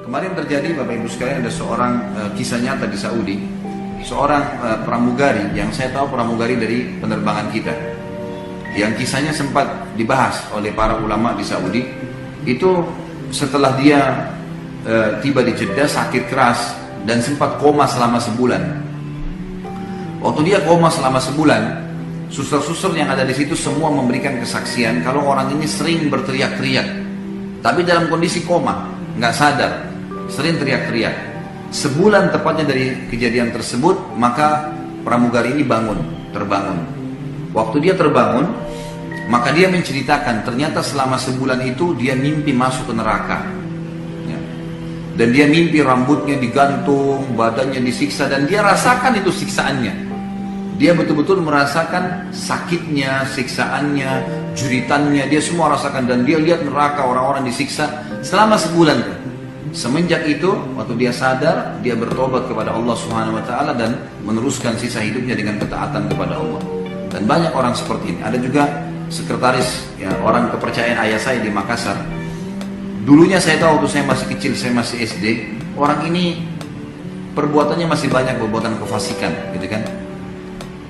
Kemarin terjadi Bapak Ibu sekalian, ada seorang kisah nyata di Saudi, seorang pramugari yang saya tahu pramugari dari penerbangan kita, yang kisahnya sempat dibahas oleh para ulama di Saudi. Itu setelah dia tiba di Jeddah sakit keras dan sempat koma selama sebulan. Waktu dia koma selama sebulan, suster-suster yang ada di situ semua memberikan kesaksian kalau orang ini sering berteriak-teriak, tapi dalam kondisi koma, nggak sadar, sering teriak-teriak. Sebulan tepatnya dari kejadian tersebut, maka pramugari ini terbangun. Waktu dia terbangun, maka dia menceritakan ternyata selama sebulan itu dia mimpi masuk ke neraka. Dan dia mimpi rambutnya digantung, badannya disiksa, dan dia rasakan itu siksaannya. Dia betul-betul merasakan sakitnya, siksaannya, jeritannya, dia semua rasakan. Dan dia lihat neraka, orang-orang disiksa selama sebulan. Semenjak itu, waktu dia sadar, dia bertobat kepada Allah Subhanahu Wa Taala dan meneruskan sisa hidupnya dengan ketaatan kepada Allah. Dan banyak orang seperti ini. Ada juga sekretaris, ya, orang kepercayaan ayah saya di Makassar. Dulunya saya tahu waktu saya masih kecil, saya masih SD, orang ini perbuatannya masih banyak perbuatan kefasikan, gitu kan.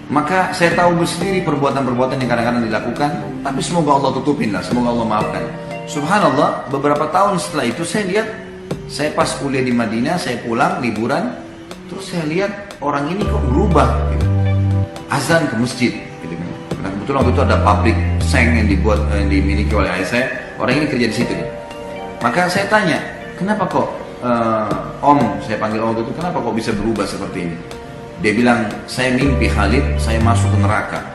Maka saya tahu sendiri perbuatan-perbuatan yang kadang-kadang dilakukan, tapi semoga Allah tutupin lah, semoga Allah maafkan. Subhanallah, beberapa tahun setelah itu saya lihat, saya pas kuliah di Madinah, saya pulang liburan, terus saya lihat orang ini kok berubah, gitu. Azan ke masjid, gitu kan. Nah, kebetulan waktu itu ada pabrik seng yang dimiliki oleh ayah saya, orang ini kerja di situ. Maka saya tanya, kenapa kok Om, saya panggil Om itu, kenapa kok bisa berubah seperti ini? Dia bilang, saya mimpi Khalid, saya masuk ke neraka.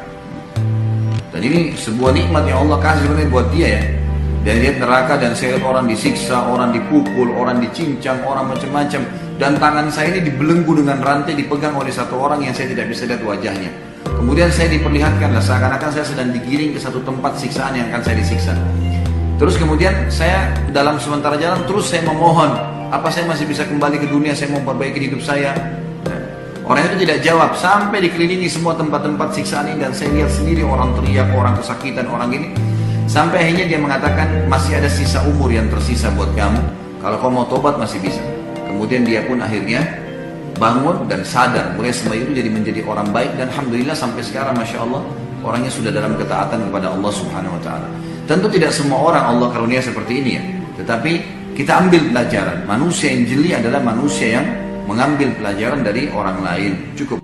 Dan ini sebuah nikmat yang Allah kasih sebenarnya buat dia, ya. Dan lihat neraka, dan saya lihat orang disiksa, orang dipukul, orang dicincang, orang macam-macam. Dan tangan saya ini dibelenggu dengan rantai, dipegang oleh satu orang yang saya tidak bisa lihat wajahnya. Kemudian saya diperlihatkan, seakan-akan saya sedang digiring ke satu tempat siksaan yang akan saya disiksa. Terus kemudian saya dalam sementara jalan terus saya memohon, apa saya masih bisa kembali ke dunia, saya mau perbaiki hidup saya. Orang itu tidak jawab, sampai dikelilingi semua tempat-tempat siksaan ini, dan saya lihat sendiri orang teriak, orang kesakitan, orang ini. Sampai akhirnya dia mengatakan, masih ada sisa umur yang tersisa buat kamu, kalau kamu mau tobat masih bisa. Kemudian dia pun akhirnya bangun dan sadar, mulai setelah itu jadi menjadi orang baik, dan alhamdulillah sampai sekarang Masya Allah orangnya sudah dalam ketaatan kepada Allah Subhanahu Wa Taala. Tentu tidak semua orang Allah karunia seperti ini, ya, tetapi kita ambil pelajaran. Manusia yang jeli adalah manusia yang mengambil pelajaran dari orang lain. Cukup.